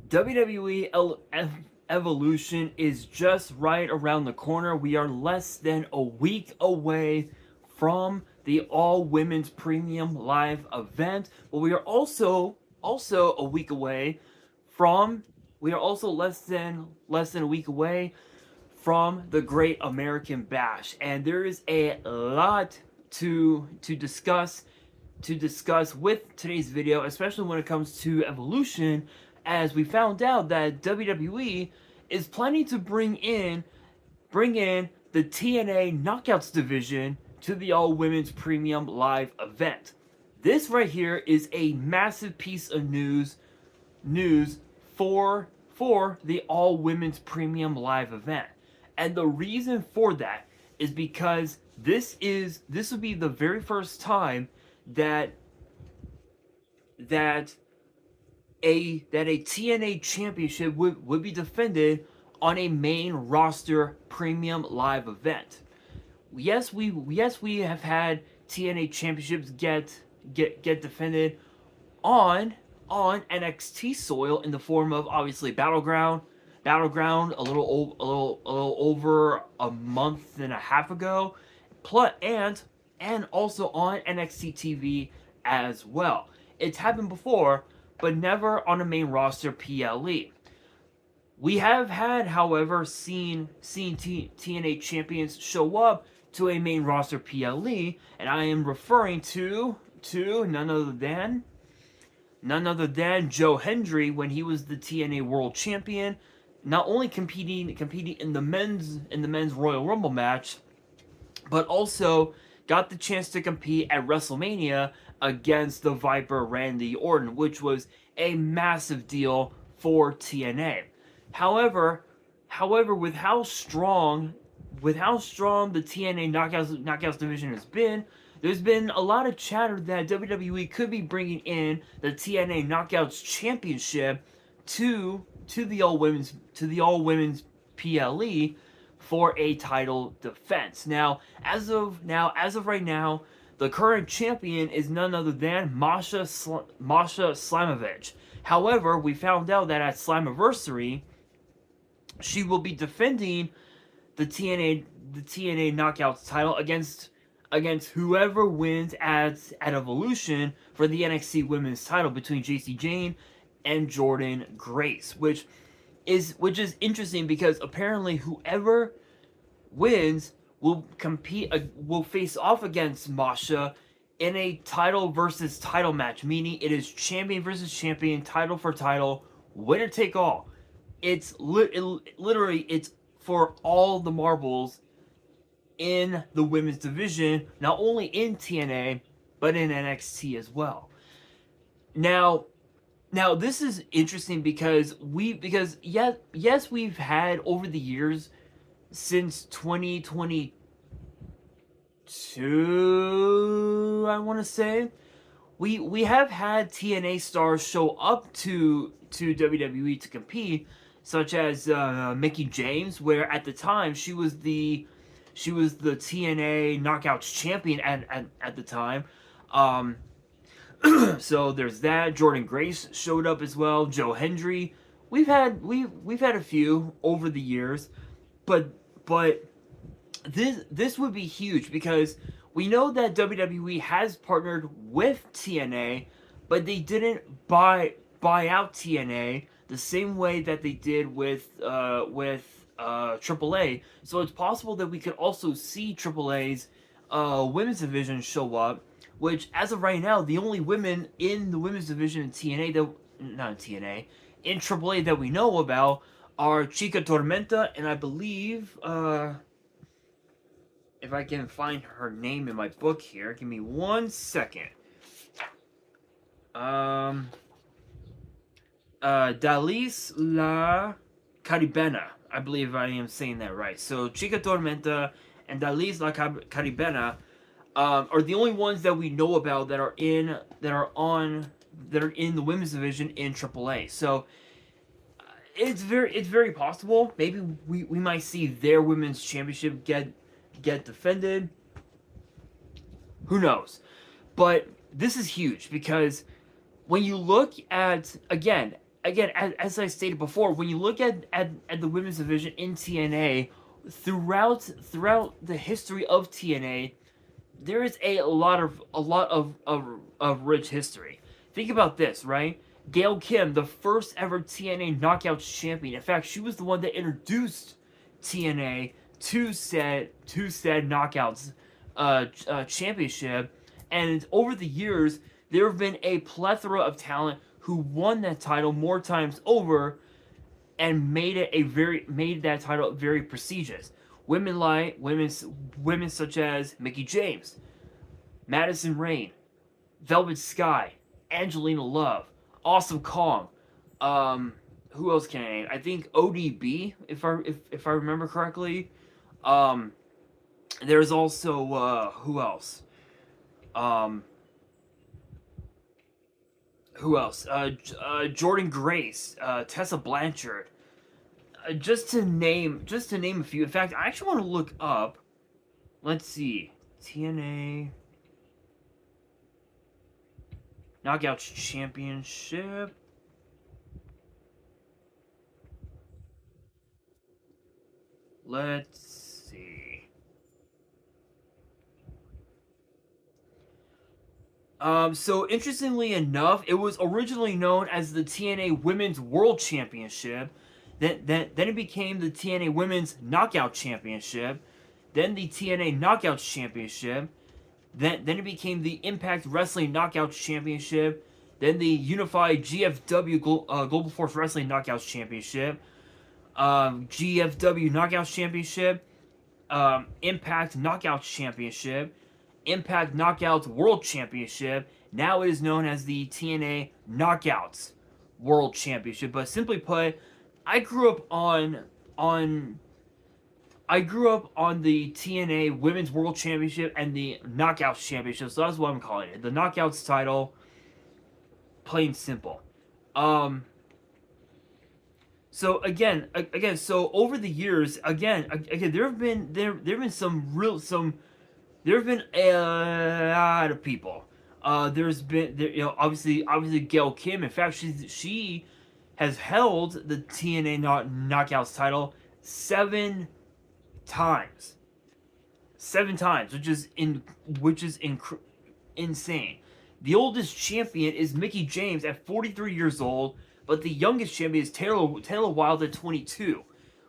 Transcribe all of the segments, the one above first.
WWE Evolution is just right around the corner. We are less than a week away from the all-women's premium live event, but we are also a week away from we are also less than a week away from the Great American Bash, and there is a lot to discuss with today's video, especially when it comes to Evolution, as we found out that WWE is planning to bring in the TNA Knockouts division to the All Women's Premium Live event. This right here is a massive piece of news for the All Women's Premium Live event. And the reason for that is because this would be the very first time that a TNA championship would be defended on a main roster premium live event. Yes, we have had TNA championships get defended on NXT soil in the form of obviously Battleground a little over a month and a half ago, and also on NXT TV as well. It's happened before, but never on a main roster PLE. We have had, however, seen TNA champions show up to a main roster PLE, and I am referring to none other than Joe Hendry when he was the TNA World Champion, not only competing in the men's Royal Rumble match, but also got the chance to compete at WrestleMania against the Viper Randy Orton, which was a massive deal for TNA. However, with how strong the TNA Knockouts division has been, there's been a lot of chatter that WWE could be bringing in the TNA Knockouts Championship to the all women's PLE for a title defense. Now, as of right now, the current champion is none other than Masha Slamovich. However, we found out that at Slammiversary, she will be defending the TNA Knockouts title against whoever wins at Evolution for the NXT Women's title between JC Jane and Jordan Grace, which is interesting because apparently whoever wins will face off against Masha in a title versus title match, meaning it is champion versus champion, title for title, winner take all. It's literally it's for all the marbles in the women's division, not only in TNA but in NXT as well. Now this is interesting because yes, we've had over the years since 2022, I want to say, we have had TNA stars show up to WWE to compete, such as Mickie James, where at the time she was the TNA Knockouts champion at the time. So there's that. Jordan Grace showed up as well. Joe Hendry. We've had a few over the years, but this would be huge because we know that WWE has partnered with TNA, but they didn't buy out TNA the same way that they did with AAA. So it's possible that we could also see AAA's women's division show up, which as of right now, the only women in the women's division in in AAA that we know about are Chica Tormenta, and I believe, if I can find her name in my book here, give me 1 second. Dalis La Caribena. I believe I am saying that right. So Chica Tormenta and Dalis La Caribena are the only ones that we know about that are in the women's division in AAA. So it's very possible. Maybe we might see their women's championship get defended. Who knows? But this is huge because when you look at, again, again, as I stated before, when you look at the women's division in TNA, throughout the history of TNA, there is a lot of rich history. Think about this, right? Gail Kim, the first ever TNA Knockouts champion. In fact, she was the one that introduced TNA to said Knockouts championship. And over the years, there have been a plethora of talent who won that title more times over and made that title very prestigious. Women such as Mickie James, Madison Rayne, Velvet Sky, Angelina Love, Awesome Kong. Who else can I name? I think ODB, if I remember correctly. Um, there's also who else? Um, who else? Jordan Grace, Tessa Blanchard. Just to name a few. In fact, I actually want to look up. Let's see, TNA Knockouts Championship. Let's see. So interestingly enough, it was originally known as the TNA Women's World Championship. Then it became the TNA Women's Knockout Championship. Then the TNA Knockouts Championship. Then it became the Impact Wrestling Knockouts Championship. Then the Unified GFW Global Force Wrestling Knockouts Championship. GFW Knockouts Championship. Impact Knockouts Championship. Impact Knockouts World Championship. Now it is known as the TNA Knockouts World Championship. But simply put, I grew up on I grew up on the TNA Women's World Championship and the Knockouts Championship, so that's what I'm calling it. The Knockouts title, plain simple. Um, so over the years, again, there have been a lot of people. Obviously Gail Kim. In fact, she has held the TNA Knockouts title 7 times, 7 times, insane. The oldest champion is Mickie James at 43 years old, but the youngest champion is Taylor Wilde at 22,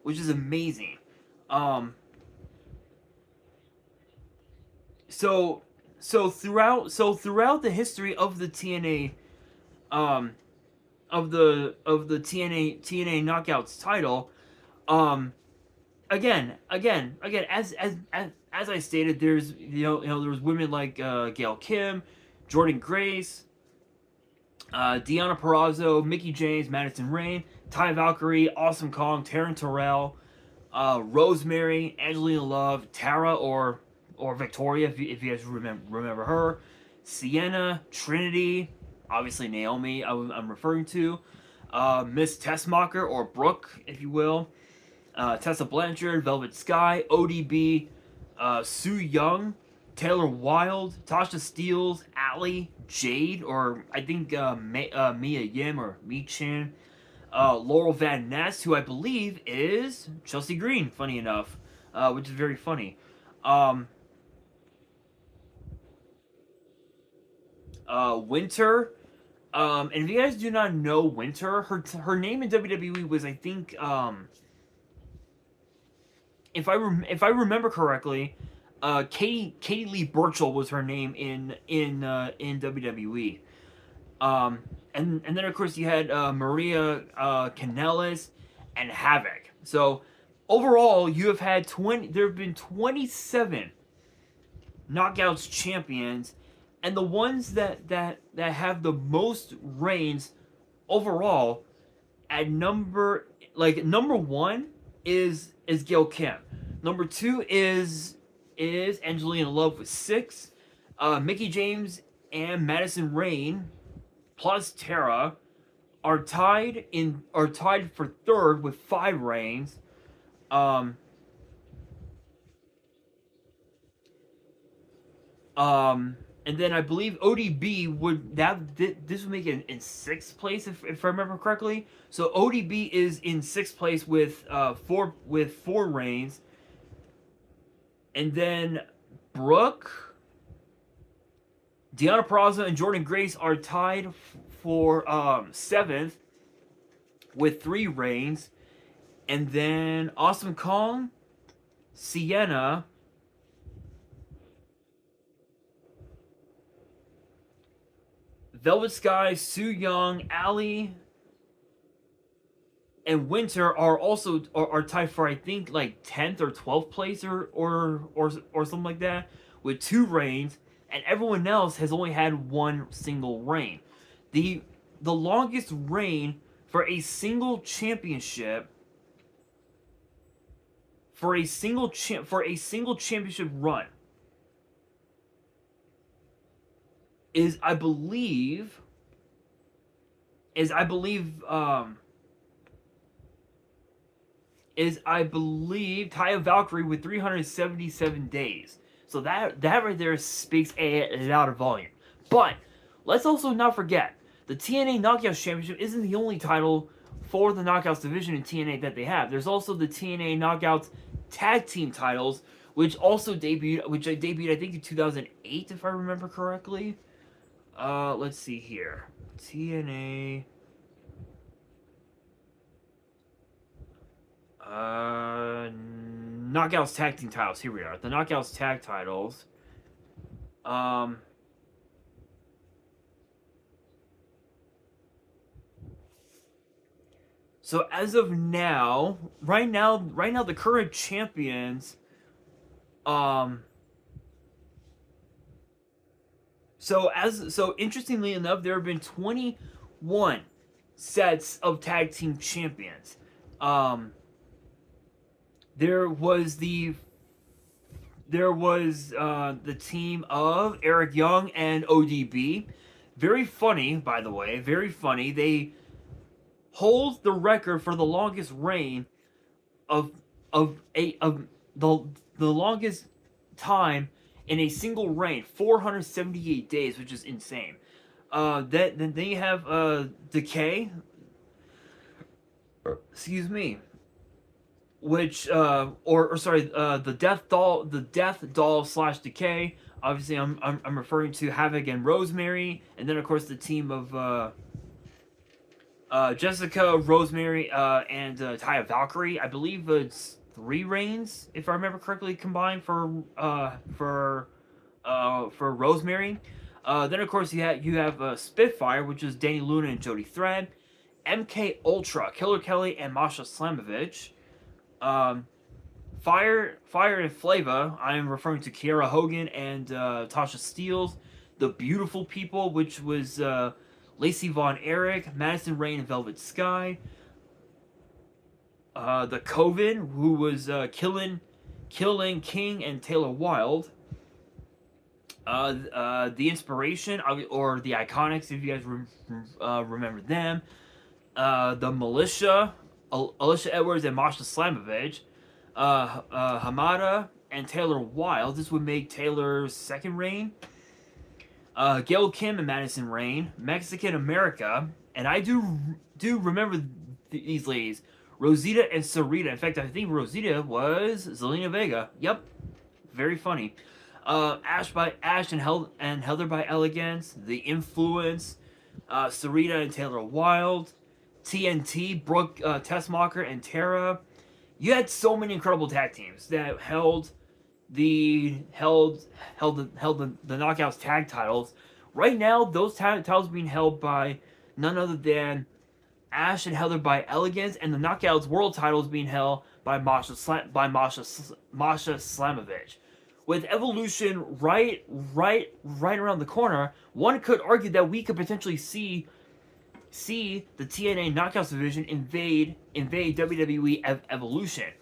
which is amazing. Um, so throughout the history of the TNA, um, of the TNA Knockouts title, um, again, as I stated, there's there was women like Gail Kim, Jordan Grace, Deanna Perrazzo, Mickie James, Madison Rayne, Ty Valkyrie, Awesome Kong, Taryn Terrell, Rosemary, Angelina Love, Tara or Victoria, if you guys remember her, Sienna, Trinity, obviously Naomi, I'm referring to, Miss Tessmacher or Brooke, if you will, Tessa Blanchard, Velvet Sky, ODB, Sue Young, Taylor Wilde, Tasha Steeles, Allie, Jade, or I think Mia Yim or Mi Chan, Laurel Van Ness, who I believe is Chelsea Green, funny enough, which is very funny. Um, Winter. And if you guys do not know Winter, her name in WWE was, I think, if I remember correctly, Katie Lee Burchill was her name in WWE. Um, and then of course you had Maria Kanellis and Havoc. So overall, you have had 20. There have been 27 Knockouts champions, and the ones that have the most reigns overall at number one is Gail Kim. Number two is Angelina Love with 6. Mickie James and Madison Rayne plus Tara are tied for third with 5 reigns. Um, um, And then I believe ODB would this would make it in sixth place if I remember correctly. So ODB is in sixth place with four reigns, and then Brooke, Deonna Purrazzo, and Jordan Grace are tied for seventh with 3 reigns, and then Awesome Kong, Sienna, Velvet Sky, Su Young, Ali, and Winter are also are tied for, I think, like 10th or 12th place or something like that with 2 reigns, and everyone else has only had 1 single reign. The longest reign for a single championship for a single championship run is I believe Taya Valkyrie with 377 days. So that right there speaks a lot of volume. But let's also not forget the TNA Knockouts Championship isn't the only title for the Knockouts division in TNA that they have. There's also the TNA Knockouts Tag Team titles, which debuted I think in 2008 if I remember correctly. Let's see here. TNA. Knockouts Tag Team titles. Here we are. The Knockouts Tag titles. So as of now, right now, the current champions, so interestingly enough, there have been 21 sets of tag team champions. There was the team of Eric Young and ODB. Very funny, by the way. Very funny. They hold the record for the longest reign of the longest time in a single reign, 478 days, which is insane. Then you have Decay. Excuse me. Which the Death Doll / Decay. Obviously, I'm referring to Havoc and Rosemary, and then of course the team of Jessica, Rosemary, and Taya Valkyrie. I believe it's 3 reigns, if I remember correctly, combined for Rosemary. Then of course you have Spitfire, which is Danny Luna and Jody Thread, MK Ultra, Killer Kelly and Masha Slamovich. Fire and Flava, I am referring to Kiera Hogan and Tasha Steeles. The Beautiful People, which was Lacey Von Erich, Madison Rain and Velvet Sky. The Coven, who was Killing King and Taylor Wilde. The Inspiration, or the Iconics, if you guys remember them. The Militia, Alicia Edwards and Masha Slamovich. Hamada and Taylor Wilde. This would make Taylor's second reign. Gail Kim and Madison Rain. Mexican America. And I do remember these ladies. Rosita and Sarita. In fact, I think Rosita was Zelina Vega. Yep. Very funny. Ash and Heather by Elegance. The Influence. Sarita and Taylor Wilde. TNT, Brooke Tessmacher and Tara. You had so many incredible tag teams that held the Knockouts tag titles. Right now, those titles being held by none other than Ash and Heather by Elegance, and the Knockouts world titles being held by Masha Slamovich. With Evolution right around the corner, one could argue that we could potentially see the TNA Knockouts division invade WWE Evolution.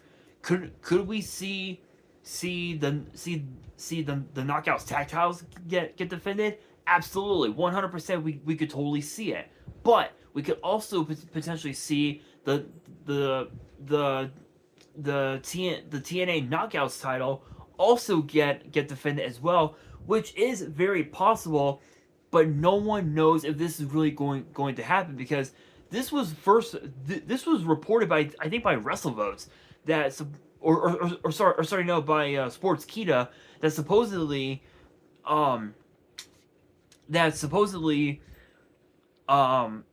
Could we see the Knockouts tag titles get defended? Absolutely, 100%. We could totally see it, but we could also potentially see the TNA Knockouts title also get defended as well, which is very possible, but no one knows if this is really going to happen because this was reported by I think by WrestleVotes that sorry no by Sportskeeda that um supposedly um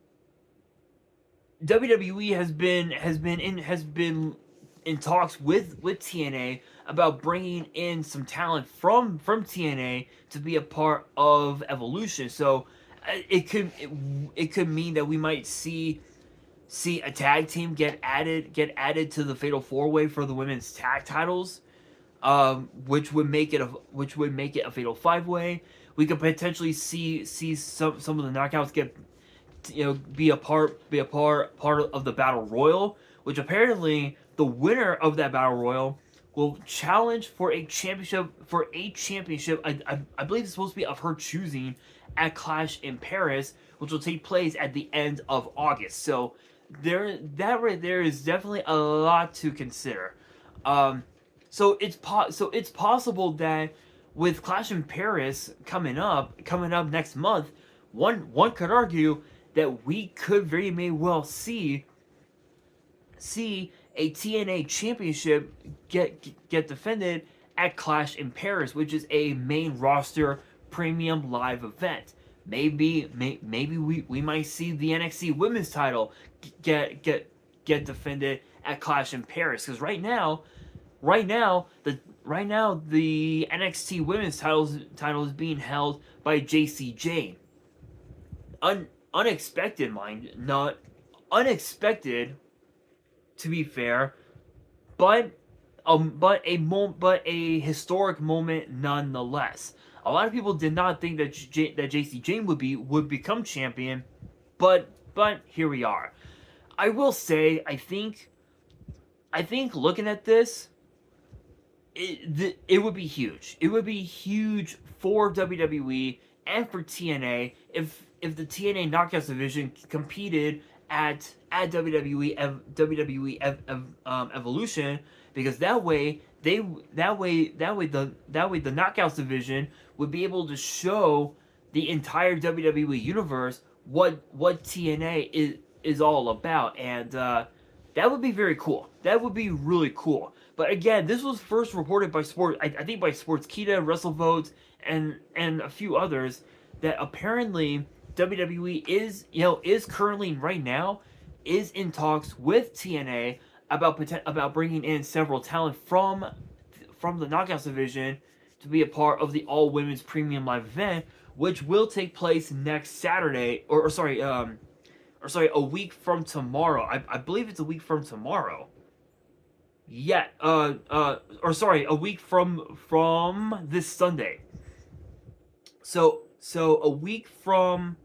WWE has been in talks with TNA about bringing in some talent from TNA to be a part of Evolution. So it could mean that we might see a tag team get added to the Fatal 4-Way for the women's tag titles, which would make it a Fatal 5-Way. We could potentially see some of the knockouts get be a part of the battle royal, which apparently the winner of that battle royal will challenge for a championship I believe it's supposed to be of her choosing at Clash in Paris, which will take place at the end of August. So that right there is definitely a lot to consider. So it's possible that with Clash in Paris coming up next month, one could argue that we could very may well see a TNA championship get defended at Clash in Paris, which is a main roster premium live event. Maybe we might see the NXT women's title get defended at Clash in Paris, because right now the NXT women's title is being held by JC Jane. Unexpected, not unexpected, to be fair, but a historic moment nonetheless. A lot of people did not think that JC Jane would become champion, but here we are. I will say, I think looking at this, it would be huge. It would be huge for WWE and for TNA if the TNA Knockouts division competed at WWE Evolution, because that way the Knockouts division would be able to show the entire WWE universe what TNA is all about, and that would be very cool. That would be really cool. But again, this was first reported by I think by Sportskeeda, WrestleVotes, and a few others, that apparently WWE is currently right now is in talks with TNA about bringing in several talent from the Knockouts division to be a part of the all women's premium live event, which will take place next Saturday, or sorry, a week from tomorrow. I believe it's a week from tomorrow. Yeah, a week from this Sunday. So a week from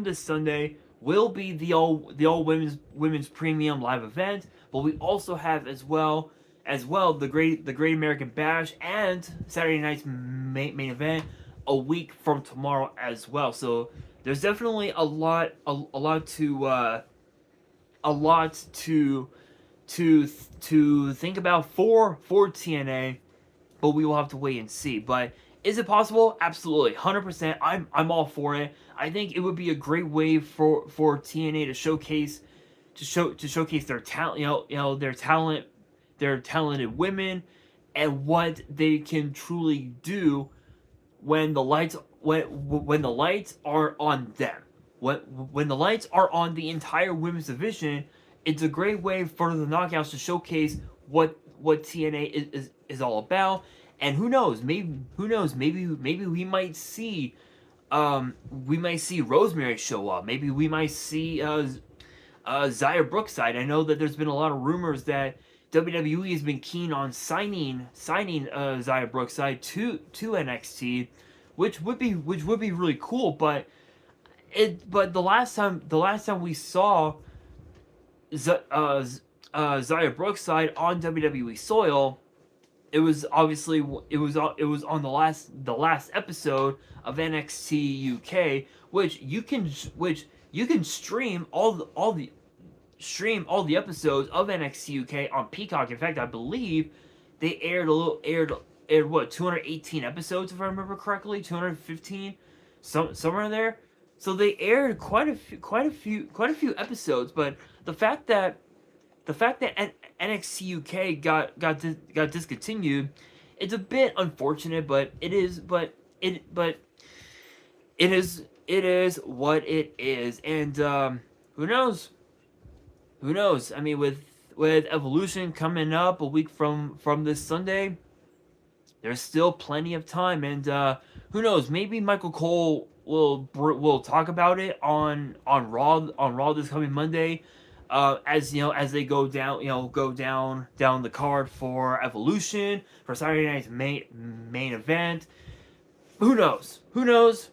this Sunday will be the all women's premium live event, but we also have as well the Great American Bash and Saturday night's main event a week from tomorrow as well. So there's definitely a lot to think about for TNA, but we will have to wait and see. But is it possible? Absolutely, 100%. I'm all for it. I think it would be a great way for TNA to showcase their talent, their talented women, and what they can truly do when the lights are on them. When the lights are on the entire women's division, it's a great way for the Knockouts to showcase what TNA is all about. And who knows? Maybe we might see Rosemary show up. Maybe we might see Xia Brookside. I know that there's been a lot of rumors that WWE has been keen on signing Xia Brookside to NXT, which would be really cool. But the last time we saw Xia Brookside on WWE soil, it was on the last episode of NXT UK, which you can stream all the episodes of NXT UK on Peacock. In fact, I believe they aired aired what 218 episodes if I remember correctly, 215, somewhere in there. So they aired quite a few episodes. But the fact that NXT UK got discontinued, it's a bit unfortunate. But it is what it is. And who knows? Who knows? I mean, with Evolution coming up a week from this Sunday, there's still plenty of time. And who knows? Maybe Michael Cole will talk about it on Raw this coming Monday. As you know, as they go down, down the card for Evolution for Saturday night's main event. Who knows? Who knows?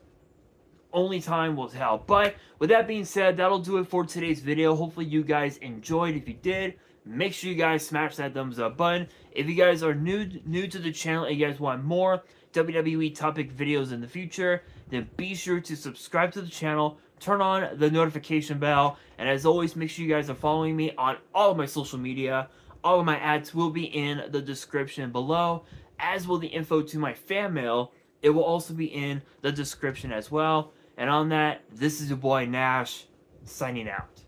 Only time will tell. But with that being said, that'll do it for today's video. Hopefully you guys enjoyed. If you did, make sure you guys smash that thumbs up button. If you guys are new to the channel and you guys want more WWE topic videos in the future, then be sure to subscribe to the channel, turn on the notification bell, and as always, make sure you guys are following me on all of my social media. All of my ads will be in the description below, as will the info to my fan mail. It will also be in the description as well. And on that, this is your boy Nash, signing out.